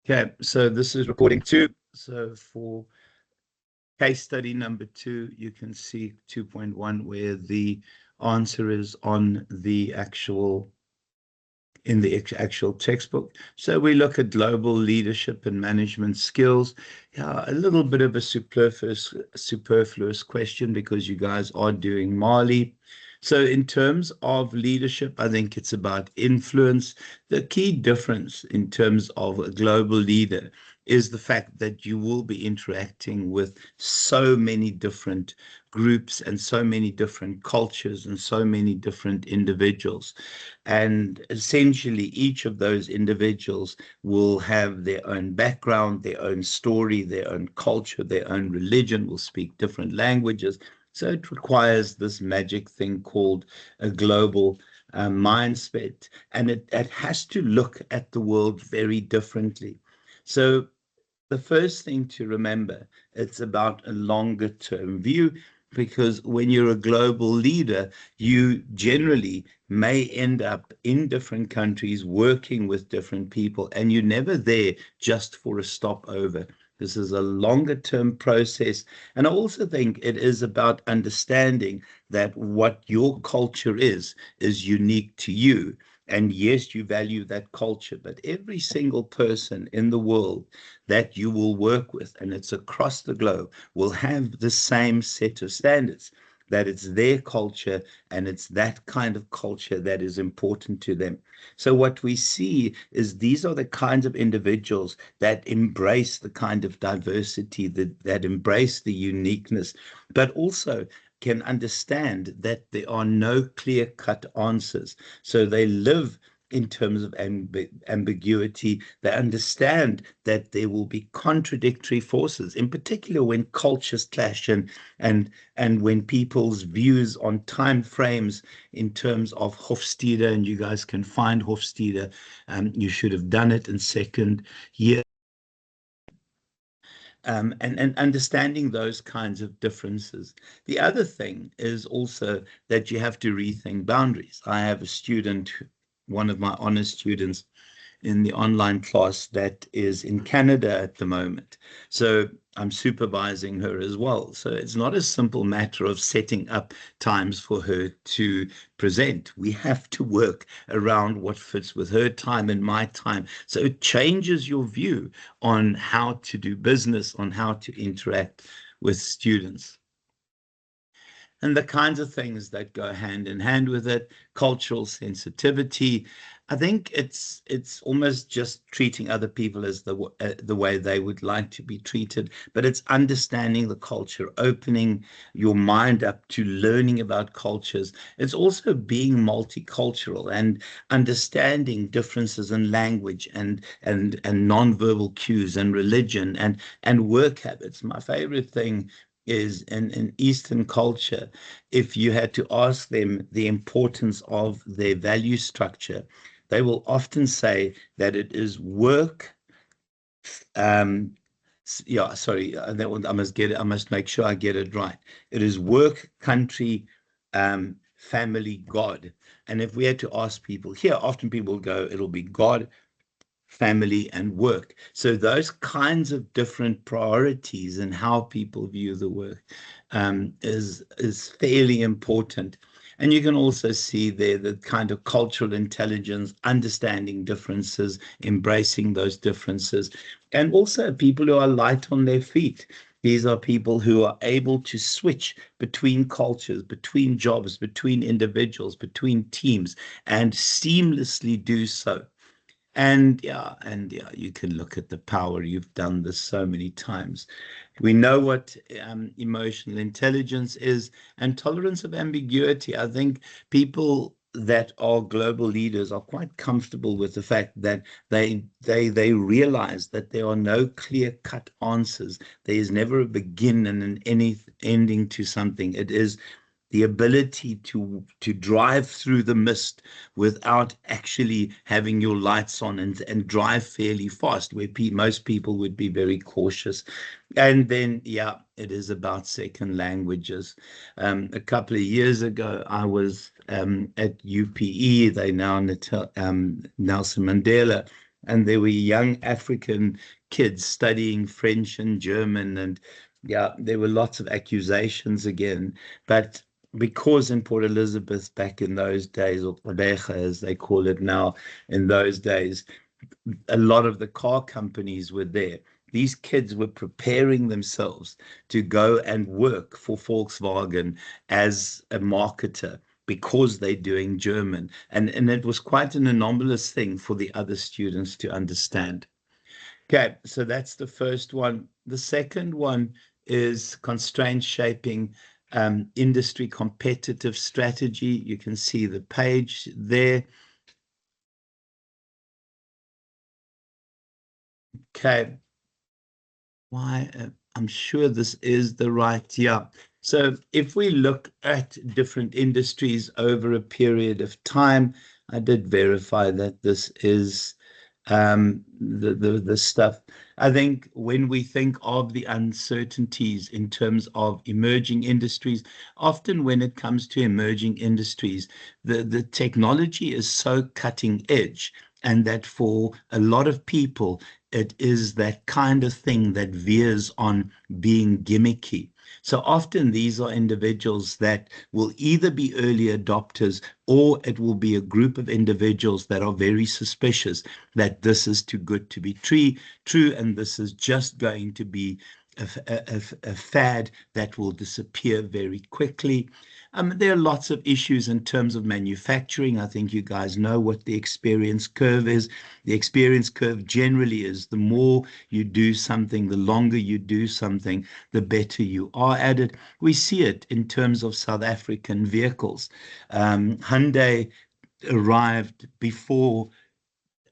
Okay, so this is recording 2. So for case study number 2, you can see 2.1 where the answer is on the actual textbook. So we look at global leadership and management skills. Yeah, a little bit of a superfluous question because you guys are doing Mali. So in terms of leadership, I think it's about influence. The key difference in terms of a global leader is the fact that you will be interacting with so many different groups and so many different cultures and so many different individuals. And essentially, each of those individuals will have their own background, their own story, their own culture, their own religion, will speak different languages. So it requires this magic thing called a global mindset, and it has to look at the world very differently. So the first thing to remember, it's about a longer term view, because when you're a global leader, you generally may end up in different countries working with different people, and you're never there just for a stopover. This is a longer term process. And I also think it is about understanding that what your culture is unique to you. And yes, you value that culture, but every single person in the world that you will work with, and it's across the globe, will have the same set of standards, that it's their culture and it's that kind of culture that is important to them. So what we see is these are the kinds of individuals that embrace the kind of diversity, that embrace the uniqueness, but also can understand that there are no clear-cut answers. So they live in terms of ambiguity. They understand that there will be contradictory forces, in particular when cultures clash and when people's views on time frames in terms of Hofstede, and you guys can find Hofstede, you should have done it in second year. And understanding those kinds of differences. The other thing is also that you have to rethink boundaries. I have a student, one of my honor students in the online class, that is in Canada at the moment. So I'm supervising her as well. So it's not a simple matter of setting up times for her to present. We have to work around what fits with her time and my time. So it changes your view on how to do business, on how to interact with students. And the kinds of things that go hand in hand with it, cultural sensitivity. I think it's almost just treating other people as the way they would like to be treated, but it's understanding the culture, opening your mind up to learning about cultures. It's also being multicultural and understanding differences in language and nonverbal cues and religion and work habits. My favorite thing is in Eastern culture, if you had to ask them the importance of their value structure, they will often say that it is work. Um, yeah, sorry, that one, I must get it. I must make sure I get it right. It is work, country, family, God. And if we had to ask people here, often people go, it'll be God, family, and work. So those kinds of different priorities and how people view the work is fairly important. And you can also see there the kind of cultural intelligence, understanding differences, embracing those differences, and also people who are light on their feet. These are people who are able to switch between cultures, between jobs, between individuals, between teams, and seamlessly do so. And yeah, you can look at the power. You've done this so many times. We know what emotional intelligence is, and tolerance of ambiguity. I think people that are global leaders are quite comfortable with the fact that they realize that there are no clear-cut answers. There is never a begin and an ending to something. It is the ability to drive through the mist without actually having your lights on and drive fairly fast, where most people would be very cautious. And then, yeah, it is about second languages. A couple of years ago, I was at UPE, they now Nelson Mandela, and there were young African kids studying French and German, and yeah, there were lots of accusations again. But because in Port Elizabeth back in those days, or Gqeberha as they call it now, in those days, a lot of the car companies were there. These kids were preparing themselves to go and work for Volkswagen as a marketer because they're doing German. And it was quite an anomalous thing for the other students to understand. Okay, so that's the first one. The second one is constraint shaping industry competitive strategy. You can see the page there. Okay, why? I'm sure this is the right, yeah. So if we look at different industries over a period of time, I did verify that this is the stuff. I think when we think of the uncertainties in terms of emerging industries, often when it comes to emerging industries, the technology is so cutting edge, and that for a lot of people, it is that kind of thing that veers on being gimmicky. So often these are individuals that will either be early adopters, or it will be a group of individuals that are very suspicious that this is too good to be true, and this is just going to be a fad that will disappear very quickly. There are lots of issues in terms of manufacturing. I think you guys know what the experience curve is. The experience curve generally is the more you do something, the longer you do something, the better you are at it. We see it in terms of South African vehicles. Hyundai arrived before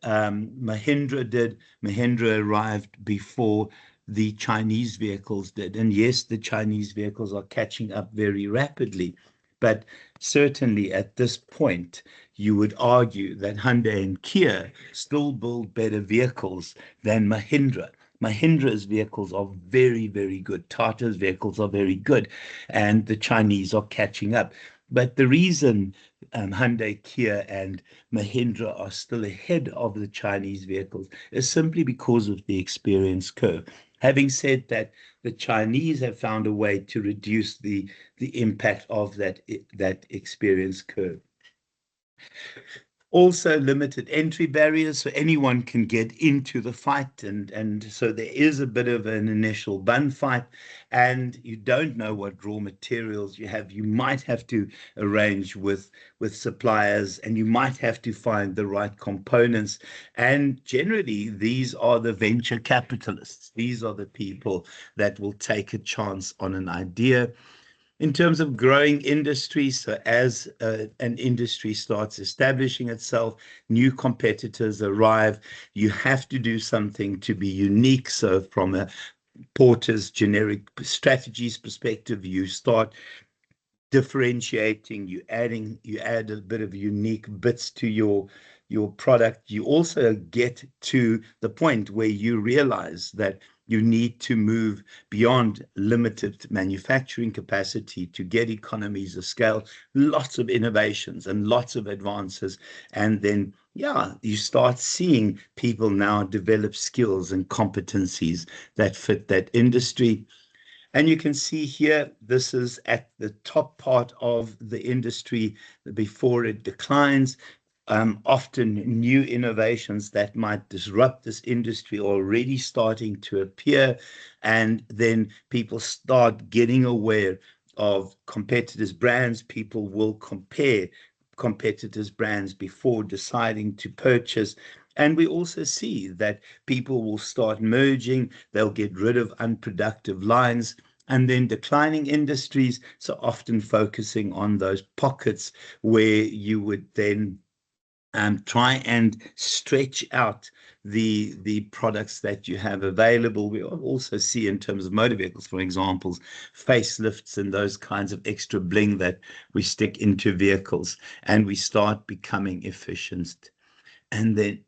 Mahindra did. Mahindra arrived before the Chinese vehicles did. And yes, the Chinese vehicles are catching up very rapidly. But certainly at this point, you would argue that Hyundai and Kia still build better vehicles than Mahindra. Mahindra's vehicles are very, very good. Tata's vehicles are very good, and the Chinese are catching up. But the reason Hyundai, Kia, and Mahindra are still ahead of the Chinese vehicles is simply because of the experience curve. Having said that, the Chinese have found a way to reduce the impact of that experience curve. Also limited entry barriers, so anyone can get into the fight, and so there is a bit of an initial bun fight, and you don't know what raw materials you have. You might have to arrange with suppliers, and you might have to find the right components. And generally, these are the venture capitalists. These are the people that will take a chance on an idea. In terms of growing industries, so as an industry starts establishing itself, new competitors arrive, you have to do something to be unique. So from a Porter's generic strategies perspective, you start differentiating, you add a bit of unique bits to your product. You also get to the point where you realize that you need to move beyond limited manufacturing capacity to get economies of scale, lots of innovations and lots of advances. And then, yeah, you start seeing people now develop skills and competencies that fit that industry. And you can see here, this is at the top part of the industry before it declines. Often new innovations that might disrupt this industry are already starting to appear. And then people start getting aware of competitors' brands. People will compare competitors' brands before deciding to purchase. And we also see that people will start merging, they'll get rid of unproductive lines, and then declining industries, so often focusing on those pockets where you would then try and stretch out the products that you have available. We also see in terms of motor vehicles, for examples, facelifts and those kinds of extra bling that we stick into vehicles, and we start becoming efficient. And then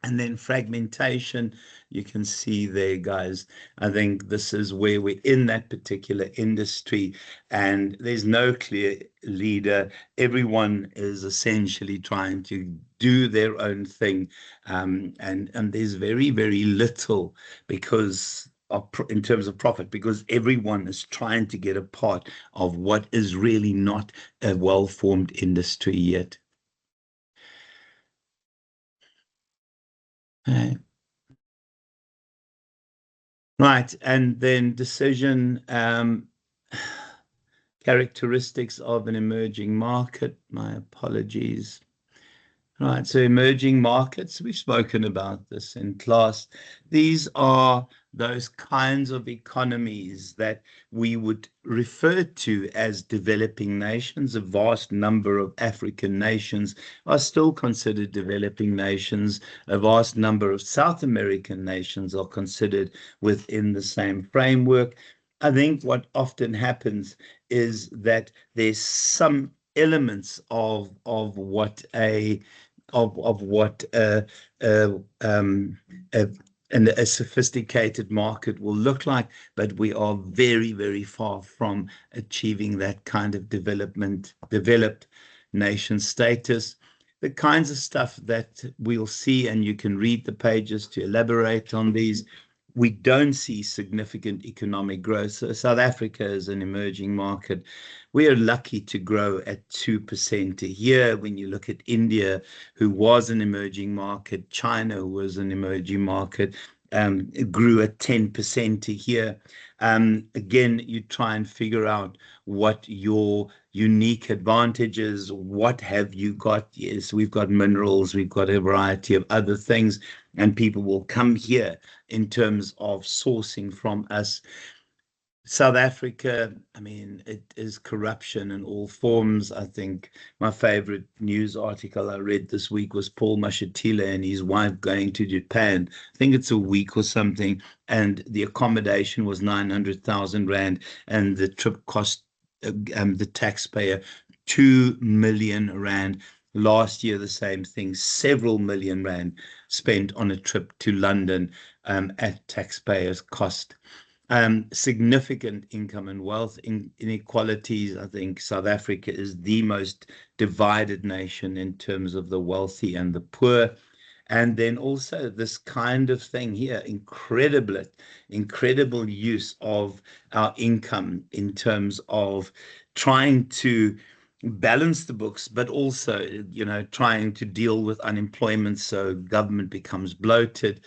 and then fragmentation, you can see there, guys. I think this is where we're in that particular industry, and there's no clear leader. Everyone is essentially trying to do their own thing, and there's very, very little because in terms of profit, because everyone is trying to get a part of what is really not a well-formed industry yet. Okay. Right, and then decision characteristics of an emerging market. My apologies. Right, so emerging markets, we've spoken about this in class. These are those kinds of economies that we would refer to as developing nations. A vast number of African nations are still considered developing nations. A vast number of South American nations are considered within the same framework. I think what often happens is that there's some elements of what a of what a, a sophisticated market will look like, but we are very, very far from achieving that kind of developed nation status. The kinds of stuff that we'll see, and you can read the pages to elaborate on these. We don't see significant economic growth. So South Africa is an emerging market. We are lucky to grow at 2% a year. When you look at India, who was an emerging market, China was an emerging market, it grew at 10% a year. Again, you try and figure out what your unique advantages, what have you got? Yes, we've got minerals, we've got a variety of other things, and people will come here in terms of sourcing from us. South Africa, I mean, it is corruption in all forms. I think my favorite news article I read this week was Paul Mashatile and his wife going to Japan. I think it's a week or something, and the accommodation was 900,000 Rand, and the trip cost the taxpayer 2 million Rand. Last year, the same thing, several million Rand spent on a trip to London at taxpayers' cost. Significant income and wealth inequalities. I think South Africa is the most divided nation in terms of the wealthy and the poor. And then also this kind of thing here, incredible use of our income in terms of trying to balance the books, but also, trying to deal with unemployment so government becomes bloated.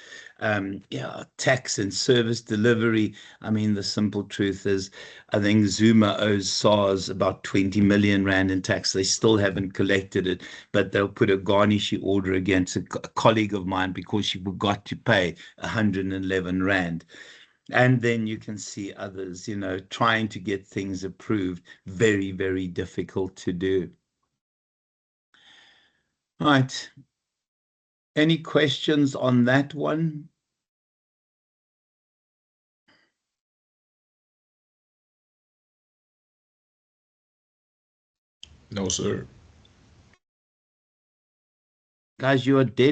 Tax and service delivery. I mean, the simple truth is, I think Zuma owes SARS about 20 million Rand in tax. They still haven't collected it, but they'll put a garnishee order against a colleague of mine because she forgot to pay 111 Rand. And then you can see others, trying to get things approved. Very, very difficult to do. Right. Any questions on that one? No, sir. Guys, you are dead.